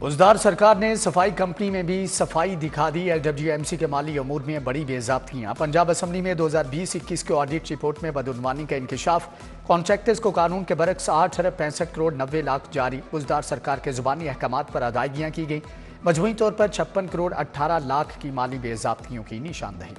उजदार सरकार ने सफाई कंपनी में भी सफाई दिखा दी। LWMC के माली अमूर में बड़ी बेज़ाब्तियां। पंजाब असम्बली में 2020-21 के ऑडिट रिपोर्ट में बदउनवानी का इंकशाफ। कॉन्ट्रैक्टर्स को कानून के बरक्स 8 अरब 65 करोड़ 90 लाख जारी। उजदार सरकार के जुबानी अहकामात पर अदायगियां की गई। मजमूई तौर पर 56 करोड़ 18 लाख की माली बेज़ाब्तियों की निशानदही।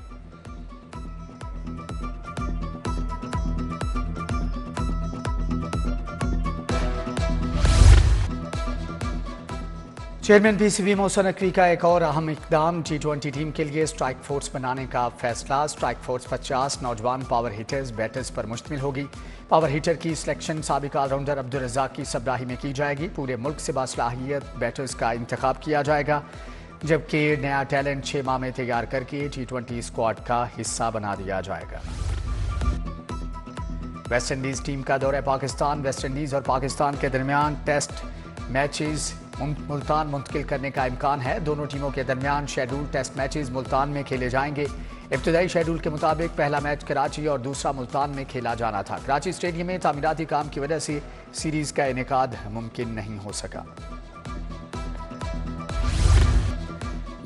चेयरमैन PCB मोहसिन नकवी का एक और अहम इकदाम। T20 टीम के लिए स्ट्राइक फोर्स बनाने का फैसला। स्ट्राइक फोर्स 50 नौजवान पावर हिटर्स बैटर्स पर मुश्तमिल होगी। पावर हिटर की सिलेक्शन साबिक ऑलराउंडर अब्दुल रज़ाक की सबराही में की जाएगी। पूरे मुल्क से बासलाहियत बैटर्स का इंतखाब किया जाएगा, जबकि नया टैलेंट 6 माह में तैयार करके T20 स्क्वाड का हिस्सा बना दिया जाएगा। वेस्ट इंडीज टीम का दौरा पाकिस्तान। वेस्ट इंडीज और पाकिस्तान के दरमियान टेस्ट मैचेस मुल्तान मुंतकिल करने का इम्कान है। दोनों टीमों के दरमियान शेड्यूल टेस्ट मैचेस मुल्तान में खेले जाएंगे। इब्तदाई शेड्यूल के मुताबिक पहला मैच कराची और दूसरा मुल्तान में खेला जाना था। कराची स्टेडियम में तामीराती काम की वजह से सीरीज का इनेकाद मुमकिन नहीं हो सका।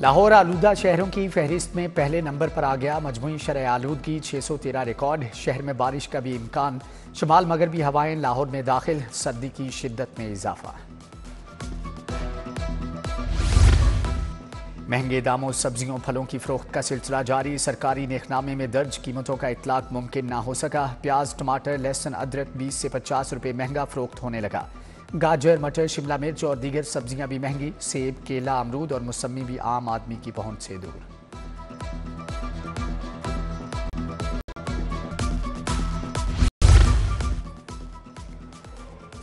लाहौर आलूदा शहरों की फहरिस्त में पहले नंबर पर आ गया। मजमूई शरह आलूदगी 613 रिकॉर्ड। शहर में बारिश का भी इम्कान। शुमाल मगरबी हवाएं लाहौर में दाखिल। सर्दी की शिद्दत में इजाफा। महंगे दामों सब्जियों फलों की फरोख्त का सिलसिला जारी। सरकारी नेखनामे में दर्ज कीमतों का इतलाक मुमकिन ना हो सका। प्याज टमाटर लहसुन अदरक 20 से 50 रुपये महंगा फरोख्त होने लगा। गाजर मटर शिमला मिर्च और दीगर सब्जियां भी महंगी। सेब केला अमरूद और मौसमी भी आम आदमी की पहुंच से दूर।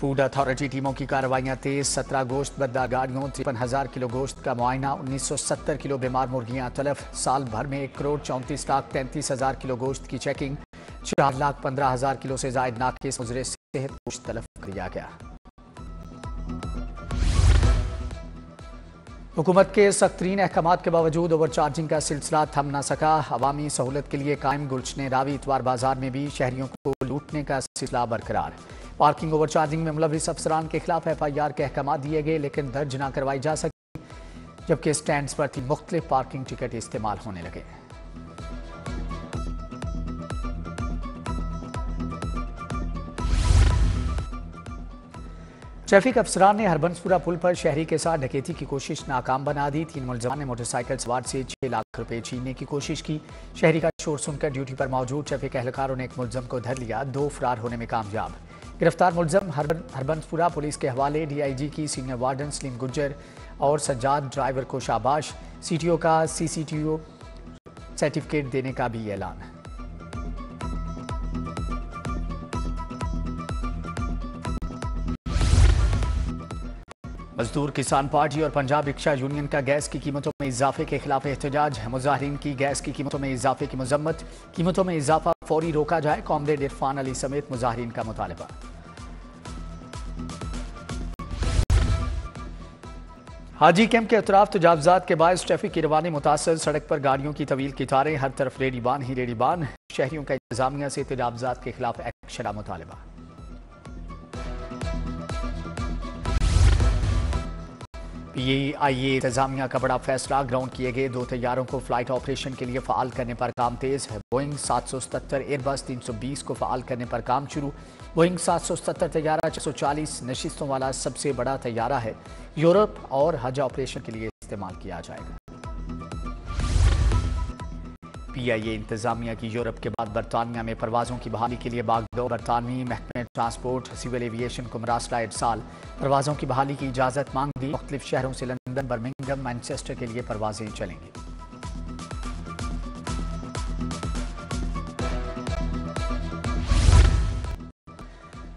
फूड अथॉरिटी टीमों की कार्रवाइयां तेज। 17 गोश्त बददार गाड़ियों 53,000 किलो गोश्त का मुआयना। 1970 किलो बीमार मुर्गियां तलफ। साल भर में 1 करोड़ 34 लाख 33,000 किलो गोश्त की चेकिंग। 4,15,000 किलो से जायद नाकिस मुजरे सेहत गोश्त तलफ किया गया। हुकूमत के सख्तरीन अहकामात के बावजूद ओवर चार्जिंग का सिलसिला थम न सका। अवामी सहूलत के लिए कायम गुलशन रावी इतवार बाजार में भी शहरियों को लूटने का सिलसिला बरकरार। पार्किंग ओवर चार्जिंग में मुलविस अफसरान के खिलाफ FIR के अहकाम दिए गए, लेकिन दर्ज न करवाई जा सकी, जबकि स्टैंड पर मुख्तलिफ पार्किंग टिकट इस्तेमाल होने लगे। ट्रैफिक अफसरान ने हरबंसपुरा पुल पर शहरी के साथ डकैती की कोशिश नाकाम बना दी। 3 मुलजमान ने मोटरसाइकिल सवार से 6 लाख रुपए छीनने की कोशिश की। शहरी का शोर सुनकर ड्यूटी पर मौजूद ट्रैफिक एहलकारों ने एक मुलजम को धर लिया। 2 फरार होने में कामयाब। गिरफ्तार मुलजम हरबंसपुरा पुलिस के हवाले। DIG की सीनियर वार्डन सलीम गुज्जर और सज्जाद ड्राइवर को शाबाश। CTO का CCTO सर्टिफिकेट देने का भी ऐलान। मजदूर किसान पार्टी और पंजाब रिक्शा यूनियन का गैस की कीमतों में इजाफे के खिलाफ एहतजाज। मुजाहिरीन की गैस की कीमतों में इजाफे की मजम्मत। कीमतों में इजाफा फौरी रोका जाए। कॉमरेड इरफान अली समेत मुजाहिरीन का मुतालबा। हाजी कैंप के अतराफ तजावजात के बायस ट्रैफिक की रवानी मुतासर। सड़क पर गाड़ियों की तवील कितारें। हर तरफ रेडीबान ही रेडीबान। शहरियों का इंतजामिया से तजावजात के खिलाफ एक्शन का मुतालबा। PIA इंतजामिया का बड़ा फैसला। ग्राउंड किए गए 2 तैयारों को फ्लाइट ऑपरेशन के लिए फ़ाल करने पर काम तेज है। बोइंग 777 एयरबस 320 को फ़ाल करने पर काम शुरू। बोइंग 777 तैयारा 640 नशिस्तों वाला सबसे बड़ा तैयारा है। यूरोप और हज ऑपरेशन के लिए इस्तेमाल किया जाएगा। PIA इंतजामिया की यूरोप के बाद बरतानिया में परवाजों की बहाली के लिए बागडोर। बरतानवी महकमे ट्रांसपोर्ट सिविल एविएशन को मरासला इरसाल। परवाजों की बहाली की इजाज़त मांग दी। मुख्तलिफ शहरों से लंदन बर्मिंघम मैनचेस्टर के लिए परवाजें चलेंगी।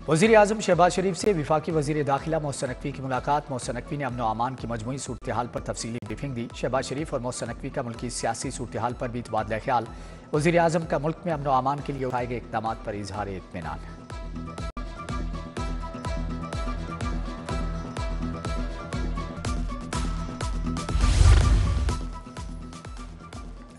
वज़ीर आज़म शहबाज शरीफ से वफाकी वज़ीर दाखिला मोहसिन नकवी की मुलाकात। मोहसिन नकवी ने अमन व अमान की मजमूई सूरत हाल पर तफसीली ब्रीफिंग दी। शहबाज शरीफ और मोहसिन नकवी का मुल्की सियासी सूरत हाल पर भी तबादला ख्याल। वज़ीर आज़म का मुल्क में अमन व अमान के लिए उठाए गए इक़दाम पर इजहार इत्मीनान।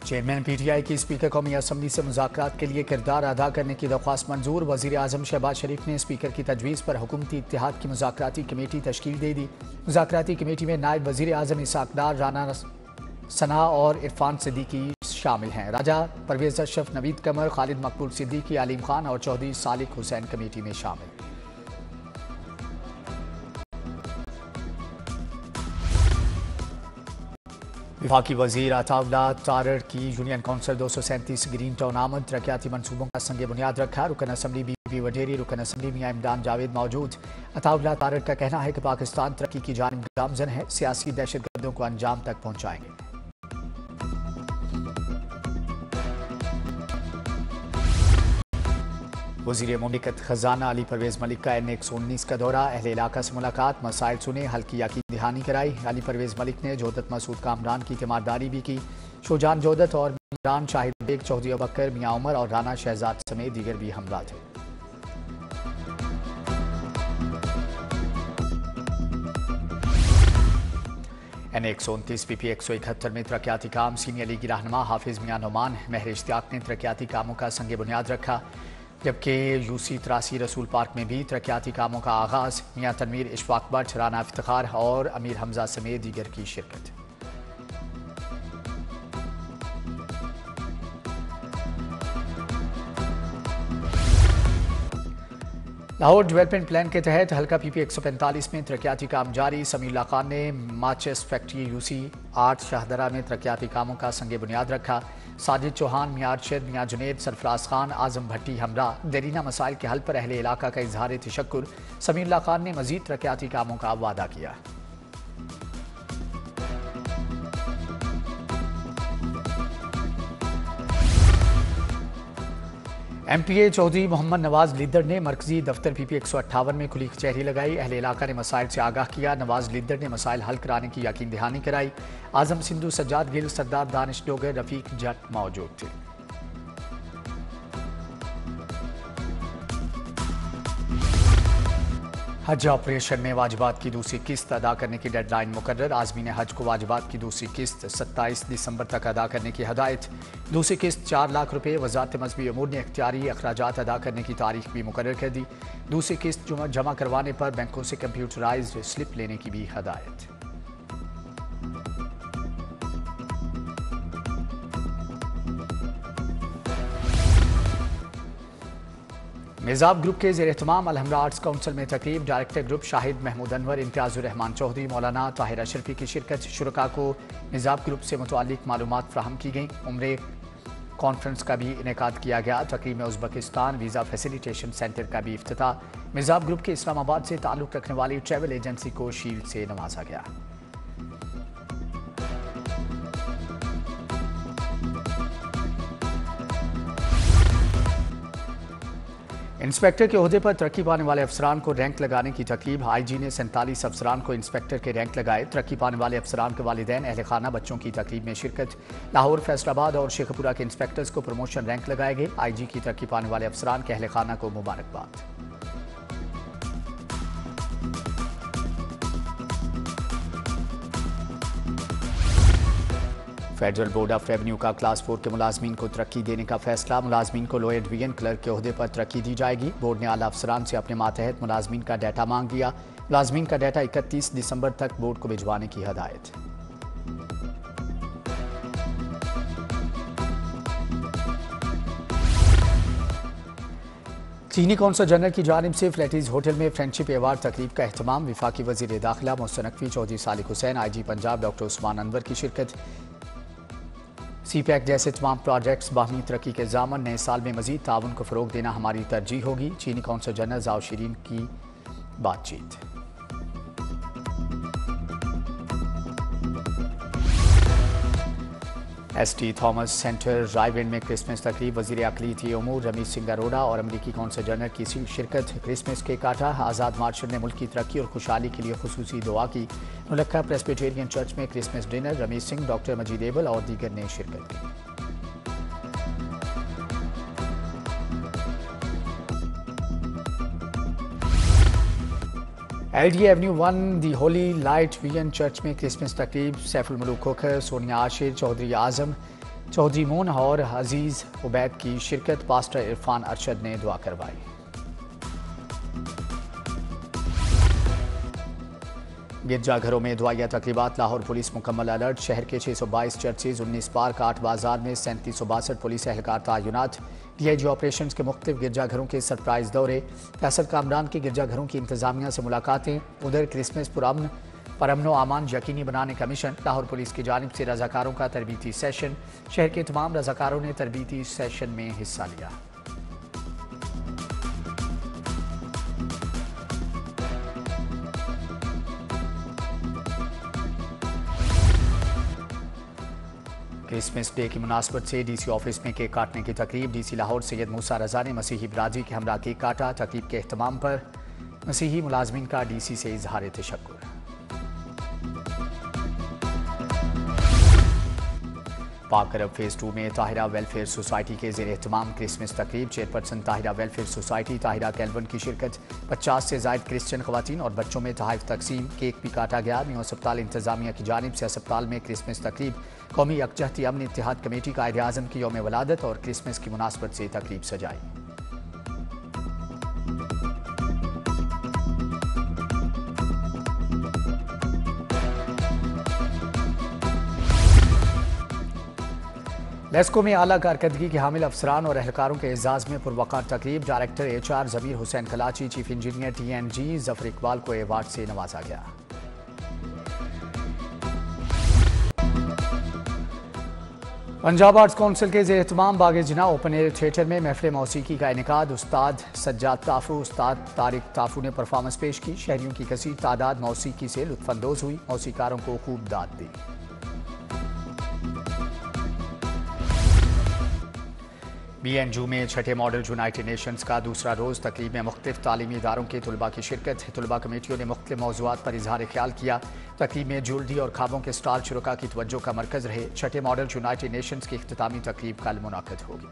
चेयरमैन पीटीआई की स्पीकर कौमी असम्बली से मुज़ाकरात के लिए किरदार अदा करने की दरख्वास्त मंजूर। वज़ीर आज़म शहबाज शरीफ ने स्पीकर की तजवीज़ पर हुकूमती इत्तेहाद की मुज़ाकराती कमेटी तश्कील दे दी। मुज़ाकराती कमेटी में नायब वज़ीर आज़म इसाक डार, राना सना और इरफान सिद्दीकी शामिल हैं। राजा परवेज़ अशरफ, नवीद कमर, खालिद मकबूल सिद्दीकी, अलीम खान और चौधरी सालिक हुसैन कमेटी में शामिल। वफाकी वज़ीर अताउल्लाह तारड़ की यूनियन काउंसिल 237 ग्रीन टाउन आमद, तरक्याती मनसूबों का संग बुनियाद रखा। रुकन असम्बली बीबी वडेरी, रुकन असम्बली मियां इमरान जावेद मौजूद। अताउल्लाह तारड़ का कहना है कि पाकिस्तान तरक्की की जानिब गामजन है, सियासी दहशतगर्दों को अंजाम तक पहुँचाएंगे। वज़ीर मुमलिकत खजाना अली परवेज़ मलिक का N119 का दौरा, अहले इलाका से मुलाकात, मसाइल सुने, हल की यकीन दहानी कराई। अली परवेज़ मलिक ने जोदत मसूद कामरान की तीमारदारी भी की। शोजान जोदत और इमरान, शाहिद बेग, चौधरी अबकर, मियाँ उमर और राना शहजाद समेत दीगर भी हमला थे। N129 PP 171 में तरक्याती काम, सीनियर लीगी रहनुमा हाफिज मियाँ नोमान महर इश्तियाक ने तरक्याती कामों का संग बुनियाद रखा। जबकि UC 83 रसूल पार्क में भी तरक्याती कामों का आगाज़, मियाँ तनवीर, इशफाक बट, राना इफ्तिखार और अमीर हमजा समेत दीगर की शिरकत। लाहौर डेवलपमेंट प्लान के तहत हल्का PP 145 में तरक्याती काम जारी। समीउल्लाह खान ने माचिस फैक्ट्री UC 8 शाहदरा में तरक्याती कामों का संग बुनियाद रखा। साजिद चौहान, मियां अरशद, मियां जुनेद, सरफराज खान, आजम भट्टी हमरा देरीना मसाइल के हल पर अहले इलाका का इजहार तशक्कुर। समीउल्लाह खान ने मजीद तरक्याती कामों का वादा किया। MPA चौधरी मोहम्मद नवाज लीदर ने मरकजी दफ्तर PP 158 में खुली कचहरी लगाई। अहले इलाका ने मसाइल से आगाह किया। नवाज लीदर ने मसाइल हल कराने की यकीन दहानी कराई। आजम सिंधु, सज्जाद गिल, सरदार दानिश डोगर, रफीक जट मौजूद थे। हज ऑपरेशन में वाजिबात की दूसरी किस्त अदा करने की डेडलाइन मुकर्रर। आज़मीन हज को वाजिबात की दूसरी किस्त 27 दिसंबर तक अदा करने की हदायत। दूसरी किस्त 4 लाख रुपये। वजारत मजहबी अमूर ने इख्तियारी अखराजात अदा करने की तारीख भी मुकर्रर कर दी। दूसरी किस्त जमा करवाने पर बैंकों से कंप्यूटराइज्ड स्लिप लेने की भी हदायत। मेज़ाब ग्रुप के ज़ेर एहतमाम अलहमरा आर्ट्स काउंसिल में तकरीब। डायरेक्टर ग्रुप शाहिद महमूद अनवर, इम्तियाजुर रहमान चौधरी, मौलाना ताहिर अशरफी की शिरकत। शुरका को मेज़ाब ग्रुप से मुतालिक मालूमात फ्राहम की गई। उम्रे कॉन्फ्रेंस का भी इनेकाद किया गया। तकरीब में उज़्बेकिस्तान वीज़ा फैसिलिटेशन सेंटर का भी इफ्तिताह। मेज़ाब ग्रुप के इस्लामाबाद से ताल्लुक़ रखने वाली ट्रैवल एजेंसी को शील्ड से नवाजा गया। इंस्पेक्टर के ओहदे पर तरक्की पाने वाले अफसरान को रैंक लगाने की तरकीब। IG ने 47 अफसरान को इंस्पेक्टर के रैंक लगाए। तरक्की पाने वाले अफसरान के वालिदैन, अहल खाना, बच्चों की तकरीब में शिरकत। लाहौर, फैसलाबाद और शेखपुरा के इंस्पेक्टर्स को प्रमोशन रैंक लगाए गए। IG की तरक्की पाने वाले अफसरान के अहल खाना को मुबारकबाद। फेडरल बोर्ड ऑफ रेवेन्यू का क्लास 4 के मुलाजमीन को तरक्की देने का फैसला। मुलाजमीन को लोअर डिवीजन क्लर्क के ओहदे पर तरक्की दी जाएगी। बोर्ड ने आला अफसरान से अपने मातहत मुलाजमीन का डाटा मांग लिया। मुलाजमीन का डाटा 31 दिसंबर तक बोर्ड को भिजवाने की हदायत। चीनी कौंसल जनरल की जानिब से फ्लैटीज होटल में फ्रेंडशिप अवार्ड तकरीब का अहतमाम। वफाकी वजीर दाखिला मोहसिन नकवी, चौधरी सालिक हुसैन, IG पंजाब डॉक्टर उस्मान अनवर की शिरकत। CPEC जैसे तमाम प्रोजेक्ट्स बाहमी तरक्की के ज़ामन। नए साल में मजीद ताउन को फ़रोग देना हमारी तरजीह होगी। चीनी कौंसल जनरल जाओ शीरीन की बातचीत। ST थॉमस सेंटर रायविंड में क्रिसमस तकरीब। वज़ीर अक़लियती उमूर रमीज सिंह अरोड़ा और अमरीकी कौंसल जनरल की शिरकत। क्रिसमस केक काटा। आज़ाद मार्शल ने मुल्क की तरक्की और खुशहाली के लिए खुसूसी दुआ की। नुलक्खा प्रेस्बिटेरियन चर्च में Christmas dinner. Rameez Singh, doctor Majeed Abel और दीगर ने शिरकत की। LD avenue 1 the Holy Light Vision Church में क्रिसमस तकरीब। सैफुल मलूक खोखर, सोनिया आशिर, चौधरी आजम, चौधरी मोन और अजीज उबैद की शिरकत। पास्टर इरफान अरशद ने दुआ करवाई। गिरजाघरों में दुआया तकरीबात। लाहौर पुलिस मुकम्मल अलर्ट। शहर के 622 चर्चेज, 19 पार्क, 8 बाजार में 3762 पुलिस एहलकार तैनात। DIG ऑपरेशन के मुख्तलिफ गिरजाघरों के सरप्राइज दौरे। फैसल कामरान के गिरजाघरों की इंतजामिया से मुलाकातें। उधर क्रिसमस परअमन व अमान यकीनी बनाने का मिशन। लाहौर पुलिस की जानिब से रजाकारों का तरबीती सेशन। शहर के तमाम रजाकारों ने तरबीती सेशन में हिस्सा लिया। क्रिसमस डे की मुनासबत से DC ऑफिस में केक काटने की तकरीब। DC लाहौर सैयद मूसा रजा ने मसीही बरादरी के हमरा केक काटा। तकरीब के एहतमाम पर मसीही मुलाजमीन का DC से इजहार तशक्कुर। पाक अरब फेज 2 में ताहिरा वेलफेयर सोसाइटी के ज़ेर एहतमाम क्रिसमस तकरीब। Chairperson Tahira welfare society Tahira कैलवन की शिरकत। 50 से ज़ायद क्रिश्चियन ख़वातीन और बच्चों में तोहफ़े तकसीम। केक भी काटा गया। मियां अस्पताल इंतजामिया की जानिब से अस्पताल में क्रिसमस तकरीब। कौमी यकजहती अमन इत्तेहाद कमेटी कायद आज़म की यौम वलादत और क्रिसमस की मुनासबत से तकरीब सजाई। लेस्को में आला कारकर्दगी के हामिल अफसरान और एहलकारों के एजाज में पुरवकार तकरीब। Director HR Zameer Hussain Kalachi, chief engineer TNG Zafar Iqbal को एवार्ड से नवाजा गया। पंजाब आर्ट्स काउंसिल के ज़ेर एहतमाम बागे जिना ओपन एयर थिएटर में महफिल मौसीकी का इनेकाद। उस्ताद सज्जाद ताफू, उस्ताद तारिक ताफू ने परफॉर्मेंस पेश की। शहरियों की कसीर तादाद मौसीकी से लुत्फानंदोज हुई। मौसीकारों को खूब दाद दी। BNU में छठे मॉडल यूनाइटेड नेशंस का दूसरा रोज़। तकरीब में मुख्तलिफ तालीमी इदारों के तुलबा की शिरकत। तुलबा कमेटियों ने मुख्तलिफ मौज़ूआत पर इजहार ख्याल किया। तकरीब में ज्वेलरी और खाबों के स्टॉल शुरका की तवज्जो का मरकज़ रहे। छठे मॉडल यूनाइटेड नेशंस की इख्तितामी तकरीब कल मुनाक़िद होगी।